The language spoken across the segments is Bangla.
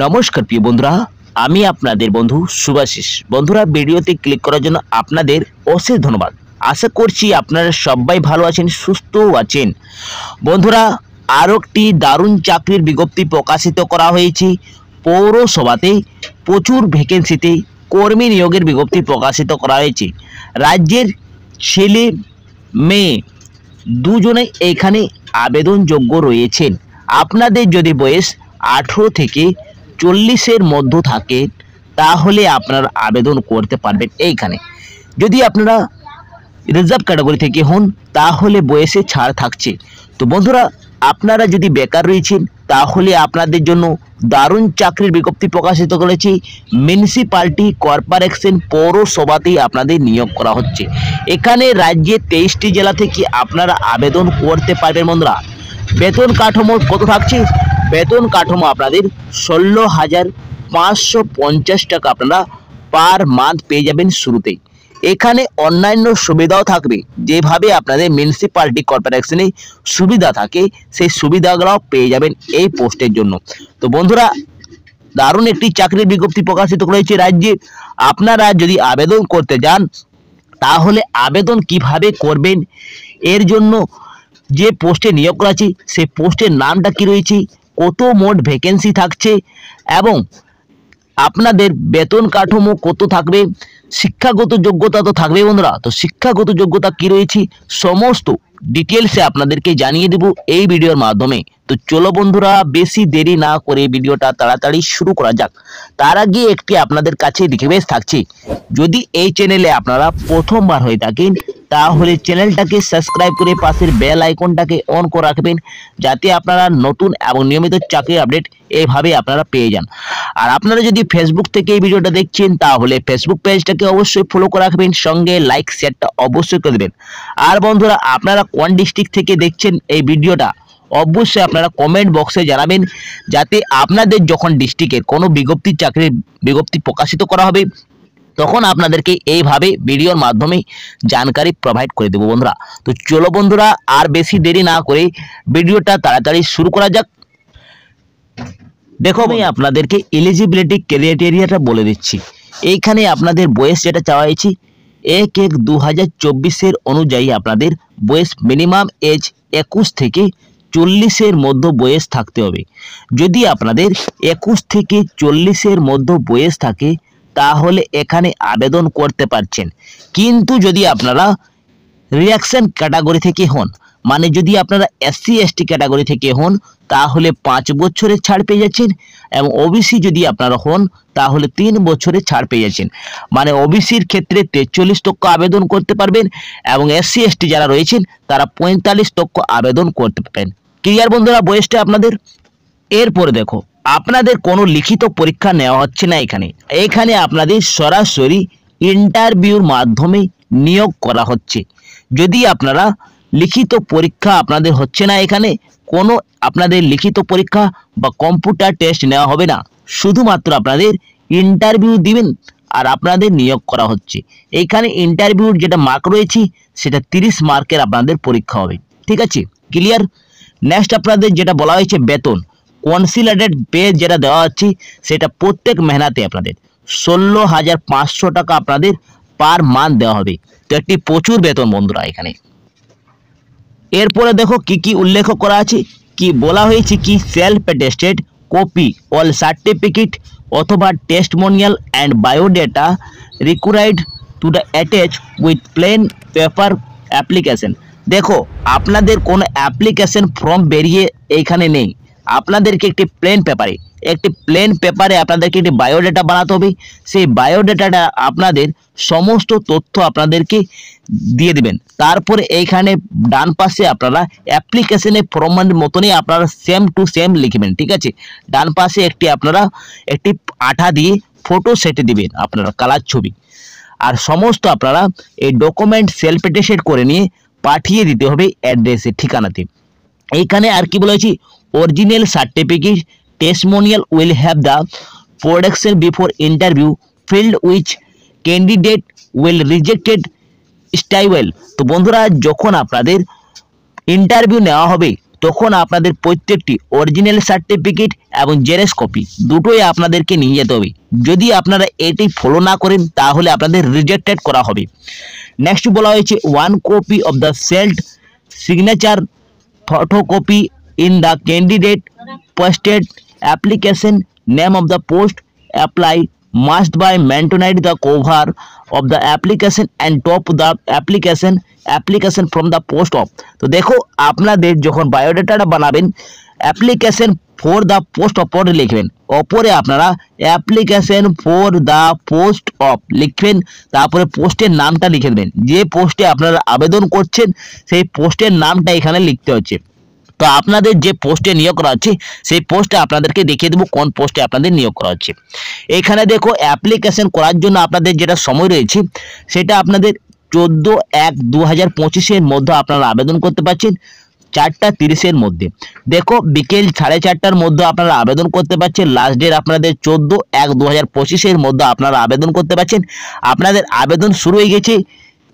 নমস্কার প্রিয় বন্ধুরা, আমি আপনাদের বন্ধু শুভাশিস। বন্ধুরা, ভিডিওতে ক্লিক করার জন্য আপনাদের অশেষ ধন্যবাদ। আশা করছি আপনারা সবাই ভালো আছেন, সুস্থও আছেন। বন্ধুরা, আরও একটি দারুণ চাকরির বিজ্ঞপ্তি প্রকাশিত করা হয়েছে। পৌরসভাতে প্রচুর ভ্যাকেন্সিতে কর্মী নিয়োগের বিজ্ঞপ্তি প্রকাশিত করা হয়েছে। রাজ্যের ছেলে মেয়ে দুজনেই এখানে আবেদনযোগ্য রয়েছেন। আপনাদের যদি বয়স 18 থেকে 40-এর মধ্যে থাকে তাহলে আপনারা আবেদন করতে পারবেন এইখানে। যদি আপনারা রিজার্ভ ক্যাটাগরি থেকে হন তাহলে বয়সে ছাড় থাকছে। তো বন্ধুরা, আপনারা যদি বেকার রয়েছেন তাহলে আপনাদের জন্য দারুণ চাকরির বিজ্ঞপ্তি প্রকাশিত করেছে। মিউনিসিপ্যালিটি কর্পোরেশন পৌরসভাতেই আপনাদের নিয়োগ করা হচ্ছে। এখানে রাজ্যের 23টি জেলা থেকে আপনারা আবেদন করতে পারবেন। বন্ধুরা, বেতন কাঠামো কত থাকছে? বেতন কাঠামো আপনাদের 16,550 টাকা আপনারা পার মান্থ পেয়ে যাবেন শুরুতেই। এখানে অন্যান্য সুবিধাও থাকবে, যেভাবে আপনাদের মিউনিসিপ্যালিটি কর্পোরেশনে সুবিধা থাকে সেই সুবিধাগুলোও পেয়ে যাবেন এই পোস্টের জন্য। তো বন্ধুরা, দারুণ একটি চাকরির বিজ্ঞপ্তি প্রকাশিত করেছে রাজ্যে। আপনারা যদি আবেদন করতে যান তাহলে আবেদন কিভাবে করবেন, এর জন্য যে পোস্টে নিয়োগ করা আছে সেই পোস্টের নামটা কি রয়েছে, কত মোট ভ্যাকেন্সি থাকছে এবং আপনাদের বেতন কাঠামো কত থাকবে, শিক্ষাগত যোগ্যতা তো থাকবে। বন্ধুরা, তো শিক্ষাগত যোগ্যতা কি রয়েছে সমস্ত ডিটেলসে আপনাদেরকে জানিয়ে দেব এই ভিডিওর মাধ্যমে। তো চলো বন্ধুরা, বেশি দেরি না করে ভিডিওটা তাড়াতাড়ি শুরু করা যাক। তার আগে একটি আপনাদের কাছে রিকোয়েস্ট থাকছে, যদি এই চ্যানেলে আপনারা প্রথমবার হয়ে থাকেন তাহলে চ্যানেলটাকে সাবস্ক্রাইব করে পাশের বেল আইকনটাকে অন করে রাখবেন, যাতে আপনারা নতুন এবং নিয়মিত চাকরির আপডেট এইভাবে আপনারা পেয়ে যান। আর আপনারা যদি ফেসবুক থেকে এই ভিডিওটা দেখছেন তাহলে ফেসবুক পেজটাকে অবশ্যই ফলো করে রাখবেন, সঙ্গে লাইক শেয়ারটা অবশ্যই করে দেবেন। আর বন্ধুরা, আপনারা কোন ডিস্ট্রিক্ট থেকে দেখছেন এই ভিডিওটা অবশ্যই আপনারা কমেন্ট বক্সে জানাবেন, যাতে আপনাদের যখন ডিস্ট্রিক্টের কোনো চাকরির বিজ্ঞপ্তি প্রকাশিত করা হবে তখন আপনাদেরকে এইভাবে ভিডিওর মাধ্যমে জানকারি প্রোভাইড করে দেবো। বন্ধুরা, তো চলো বন্ধুরা, আর বেশি দেরি না করে ভিডিওটা তাড়াতাড়ি শুরু করা যাক। দেখো, আমি আপনাদেরকে এলিজিবিলিটি ক্রাইটেরিয়াটা বলে দিচ্ছি। এইখানে আপনাদের বয়স যেটা চাওয়া হয়েছে 1/1/2024 অনুযায়ী আপনাদের বয়স মিনিমাম এজ 21 থেকে 40-এর মধ্যে বয়স থাকতে হবে। যদি আপনাদের 21 থেকে 40-এর মধ্যে বয়স থাকে তাহলে এখানে আবেদন করতে পারছেন। কিন্তু যদি আপনারা রিঅ্যাকশন ক্যাটাগরি থেকে হন, মানে যদি আপনারা SC ST ক্যাটাগরি থেকে হন তাহলে 5 বছরের ছাড় পেয়ে যাচ্ছেন, এবং ওবিসি যদি আপনারা হন তাহলে 3 বছরের ছাড় পেয়ে যাচ্ছেন। মানে ওবিসির ক্ষেত্রে 43% আবেদন করতে পারবেন এবং SC ST যারা রয়েছেন তারা 45% আবেদন করতে পারবেন। ক্লিয়ার বন্ধুরা বয়সটা আপনাদের? এরপরে দেখো, আপনাদের কোনো লিখিত পরীক্ষা নেওয়া হচ্ছে না। এখানে আপনাদের সরাসরি ইন্টারভিউর মাধ্যমে নিয়োগ করা হচ্ছে। যদি আপনারা লিখিত পরীক্ষা আপনাদের হচ্ছে না, এখানে কোনো আপনাদের লিখিত পরীক্ষা বা কম্পিউটার টেস্ট নেওয়া হবে না, শুধুমাত্র আপনাদের ইন্টারভিউ দিবেন আর আপনাদের নিয়োগ করা হচ্ছে। এইখানে ইন্টারভিউর যেটা মার্ক রয়েছে সেটা 30 মার্কের আপনাদের পরীক্ষা হবে। ঠিক আছে, ক্লিয়ার? নেক্সট আপনাদের যেটা বলা হয়েছে বেতন, কনসিডারেড পে যেটা দেওয়া হচ্ছে সেটা প্রত্যেক মেহনাতে আপনাদের 16,500 টাকা আপনাদের পার মান্থ দেওয়া হবে। তো একটি প্রচুর বেতন বন্ধুরা এখানে। এরপরে দেখো কি কি উল্লেখ করা আছে, কি বলা হয়েছে, কি self attested copy all certificate অথবা testimonial and biodata required to the attach with plain paper application. দেখো, আপনাদের কোনো অ্যাপ্লিকেশন ফর্ম বেরিয়ে এইখানে নেই। আপনাদেরকে একটি প্লেন পেপারে আপনাদেরকে একটি বায়োডাটা বানাতে হবে। সেই বায়োডাটাটা আপনাদের সমস্ত তথ্য আপনাদেরকে দিয়ে দিবেন। তারপরে এইখানে ডান পাশে আপনারা অ্যাপ্লিকেশনের ফর্মের মতনই আপনারা সেম টু সেম লিখবেন। ঠিক আছে, ডান পাশে আপনারা একটি আঠা দিয়ে ফটো সেটে দিবেন আপনারা কালার ছবি। আর সমস্ত আপনারা এই ডকুমেন্ট সেলফ অ্যাটেস্টেড করে নিয়ে পাঠিয়ে দিতে হবে অ্যাড্রেসে, ঠিকানাতে। এইখানে আর কি বলেছি, original certificate testimonial will have the production before interview field which candidate will rejected স্টাইওয়েল। তো বন্ধুরা, যখন আপনাদের ইন্টারভিউ নেওয়া হবে তখন আপনাদের প্রত্যেকটি অরিজিনাল সার্টিফিকেট এবং জেরক্স কপি দুটোই আপনাদেরকে নিয়ে যেতে হবে। যদি আপনারা এটি ফলো না করেন তাহলে আপনাদের রিজেক্টেড করা হবে। নেক্সট বলা হয়েছে 1 copy of the sailed signature photocopy in the candidate posted application name of the post apply must by maintained the cover of the application and top the application from the post of। তো দেখো আপনাদের যখন বায়োডাটাটা বানাবেন application for the post of লিখবেন, ওপরে আপনারা application for the post of লিখবেন, তারপরে পোস্টের নামটা লিখে দেবেন। যে পোস্টে আপনারা আবেদন করছেন সেই পোস্টের নামটা এখানে লিখতে হচ্ছে। তো আপনাদের যে পোস্টে নিয়োগ করা হচ্ছে সেই পোস্টে আপনাদেরকে দেখিয়ে দেবো কোন পোস্টে আপনাদের নিয়োগ করা হচ্ছে। এখানে দেখো অ্যাপ্লিকেশন করার জন্য আপনাদের যেটা সময় রয়েছে সেটা আপনাদের 14/1/2025 মধ্যে আপনারা আবেদন করতে পারছেন 4:30 মধ্যে। দেখো বিকেল 4:30টার মধ্যে আপনারা আবেদন করতে পারছেন। লাস্ট ডেট আপনাদের 14/1/2025 মধ্যে আপনারা আবেদন করতে পারছেন। আপনাদের আবেদন শুরু হয়ে গেছে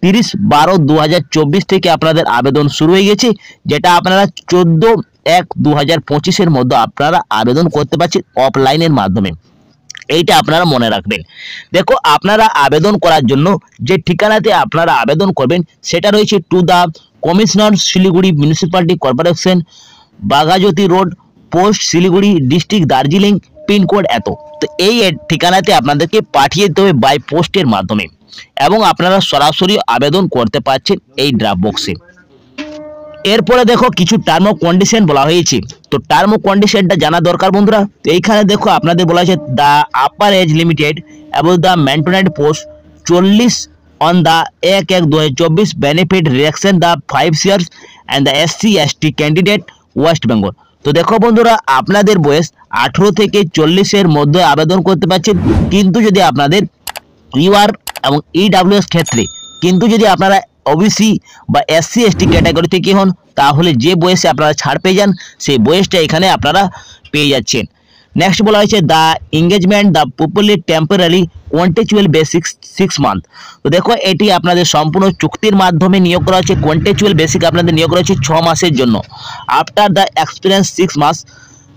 30/12/2024 থেকে আপনাদের আবেদন শুরু হয়ে গেছে, যেটা আপনারা 14/1/2025 মধ্যে আপনারা আবেদন করতে পারছেন অফলাইনের মাধ্যমে। এইটা আপনারা মনে রাখবেন। দেখো আপনারা আবেদন করার জন্য যে ঠিকানাতে আপনারা আবেদন করবেন সেটা রয়েছে to the commissioner Siliguri municipality corporation, Baghajatin road, post Siliguri, district Darjeeling, pincode এত। তো এই ঠিকানাতে আপনাদেরকে পাঠিয়ে দিতে হবে বাই পোস্টের মাধ্যমে, এবং আপনারা সরাসরি আবেদন করতে পারছেন এই ড্রপ বক্সে। এরপরে দেখো কিছু টার্ম ও কন্ডিশন বলা হয়েছে। তো টার্ম ও কন্ডিশনটা জানা দরকার বন্ধুরা। তো এইখানে দেখো আপনাদের বলা হয়েছে দ্য আপার এজ লিমিটেড এবং the maintained post 40 on the 1/1/2024 benefit reduction the 5 years and the SC/ST candidate West Bengal. তো দেখো বন্ধুরা আপনাদের বয়স 18 থেকে 40-এর মধ্যে আবেদন করতে পারছেন, কিন্তু যদি আপনাদের ইউআর এবং EWS ক্ষেত্রে, কিন্তু যদি আপনারা ওবিসি বা SC/ST ক্যাটাগরি থেকে হন তাহলে যে বয়সে আপনারা ছাড় পেয়ে যান সেই বয়সটা এখানে আপনারা পেয়ে যাচ্ছেন। নেক্সট বলা হয়েছে the engagement the popular temporary contractual basic 6 month. তো দেখো এটি আপনাদের সম্পূর্ণ চুক্তির মাধ্যমে নিয়োগ করা হচ্ছে। কন্ট্রাকচুয়াল বেসিক আপনাদের নিয়োগ করা হচ্ছে 6 মাসের জন্য। আফটার দ্য এক্সপিরিয়েন্স 6 মাস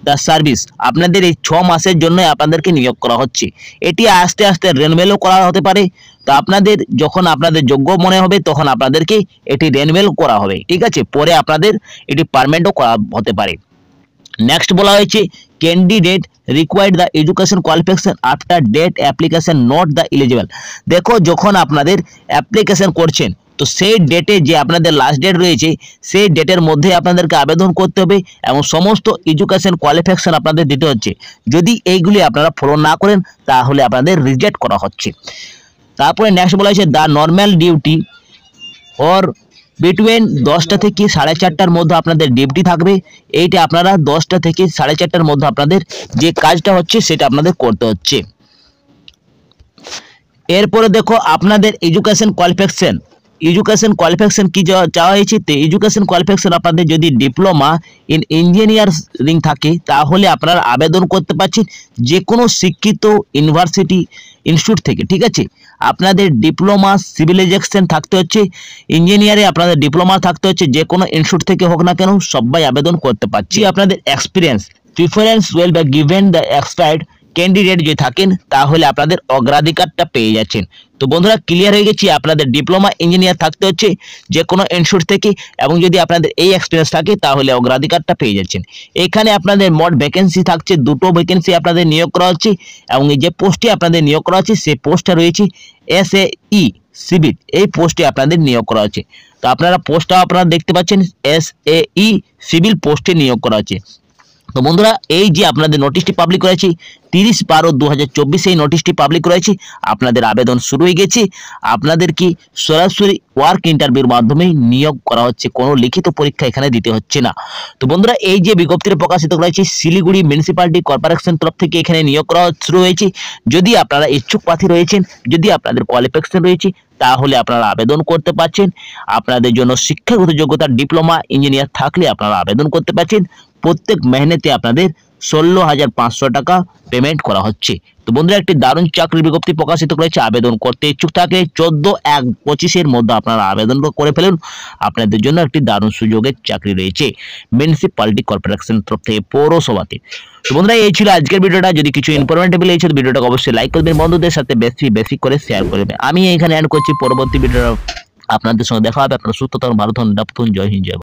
দ্য সার্ভিস, আপনাদের এই 6 মাসের জন্য আপনাদেরকে নিয়োগ করা হচ্ছে। এটি আস্তে আস্তে রেনুয়েলও করা হতে পারে। তো আপনাদের যখন আপনাদের যোগ্য মনে হবে তখন আপনাদেরকে এটি রেনুয়েল করা হবে, ঠিক আছে, পরে আপনাদের এটি পার্মানেন্টও করা হতে পারে। নেক্সট বলা হয়েছে candidate required the education qualification after date application not the eligible. দেখো যখন আপনাদের অ্যাপ্লিকেশন করছেন তো সেই ডেটে যে আপনাদের লাস্ট ডেট রয়েছে সেই ডেটের মধ্যে আপনাদেরকে আবেদন করতে হবে এবং সমস্ত এডুকেশন কোয়ালিফিকেশন আপনাদের দিতে হচ্ছে। যদি এইগুলি আপনারা ফলো না করেন তাহলে আপনাদের রিজেক্ট করা হচ্ছে। তারপরে নেক্সট বলা হয়েছে the normal duty or between 10টা থেকে 4:30টার মধ্যে আপনাদের ডিউটি থাকবে। এইটা আপনারা 10টা থেকে 4:30টার মধ্যে আপনাদের যে কাজটা হচ্ছে সেটা আপনাদের করতে হচ্ছে। এরপরে দেখো আপনাদের এডুকেশন কোয়ালিফিকেশন কি চাওয়া হয়েছে। তো এডুকেশন কোয়ালিফিকেশন আপনাদের যদি ডিপ্লোমা ইন ইঞ্জিনিয়ারিং থাকে তাহলে আপনারা আবেদন করতে পারছেন যে কোনো শিক্ষিত ইউনিভার্সিটি ইনস্টিটিউট থেকে, ঠিক আছে। আপনাদের ডিপ্লোমা সিভিলাইজেশন থাকতে হচ্ছে, ইঞ্জিনিয়ারে আপনাদের ডিপ্লোমা থাকতে হচ্ছে, যে কোনো ইনস্টিটিউট থেকে হোক না কেন সবাই আবেদন করতে পারছি। আপনাদের experience preference will be given the expired candidate যদি থাকেন তাহলে আপনাদের অগ্রাধিকারটা পেয়ে যাচ্ছেন। তো বন্ধুরা ক্লিয়ার হয়ে গেছি, আপনাদের ডিপ্লোমা ইঞ্জিনিয়ার থাকতে হচ্ছে যে কোনো ইনস্টিটিউট থেকে, এবং যদি আপনাদের এই এক্সপিরিয়েন্স থাকে তাহলে অগ্রাধিকারটা পেয়ে যাচ্ছেন। এখানে আপনাদের মোট ভ্যাকেন্সি থাকছে 2টো ভ্যাকেন্সি আপনাদের নিয়োগ করা হচ্ছে, এবং এই যে পোস্টে আপনাদের নিয়োগ করা হচ্ছে সেই পোস্টটা রয়েছে SAE সিভিল, এই পোস্টে আপনাদের নিয়োগ করা হচ্ছে। তো আপনারা পোস্টটা আপনারা দেখতে পাচ্ছেন SAE সিভিল পোস্টে নিয়োগ করা হচ্ছে। তো বন্ধুরা এই যে আপনাদের নোটিশটি পাবলিক করেছি 30/12/2024 এই নোটিশটি পাবলিক করেছি, আপনাদের আবেদন শুরু হয়ে গেছে। আপনাদের কি সরাসরি ওয়ার্ক ইন্টারভিউর মাধ্যমে নিয়োগ করা হচ্ছে, কোনো লিখিত পরীক্ষা এখানে দিতে হচ্ছে না। তো বন্ধুরা এই যে বিজ্ঞপ্তিটি প্রকাশিত করেছে শিলিগুড়ি মিউনিসিপ্যালিটি কর্পোরেশন তরফ থেকে এখানে নিয়োগ করা শুরু হয়েছে। যদি আপনারা ইচ্ছুক প্রার্থী রয়েছেন, যদি আপনাদের কোয়ালিফিকেশন রয়েছে তাহলে আপনারা আবেদন করতে পারছেন। আপনাদের জন্য শিক্ষাগত যোগ্যতা ডিপ্লোমা ইঞ্জিনিয়ার থাকলে আপনারা আবেদন করতে পারছেন। প্রত্যেক মেহনতে আপনাদের 16,500 টাকা পেমেন্ট করা হচ্ছে। তো বন্ধুরা, একটি দারুণ চাকরির বিজ্ঞপ্তি প্রকাশিত করেছে। আবেদন করতে ইচ্ছুক থাকলে 14/1/25 মধ্যে আপনারা আবেদন করে ফেলুন। আপনাদের জন্য একটি দারুণ সুযোগের চাকরি রয়েছে মিউনিসিপ্যালিটি কর্পোরেশন তরফ থেকে, পৌরসভাতে। তো বন্ধুরা, এই ছিল আজকের ভিডিওটা। যদি কিছু ইনফরমেটিভ লেগেছে তো ভিডিওটাকে অবশ্যই লাইক করবেন, বন্ধুদের সাথে বেশি বেশি করে শেয়ার করবেন। আমি এখানে এন্ড করছি, পরবর্তী ভিডিও আপনাদের সঙ্গে দেখা হবে। আপনারা সুস্থ থাকুন, ভালো থাকুন, জয় হিন্দ, জয়।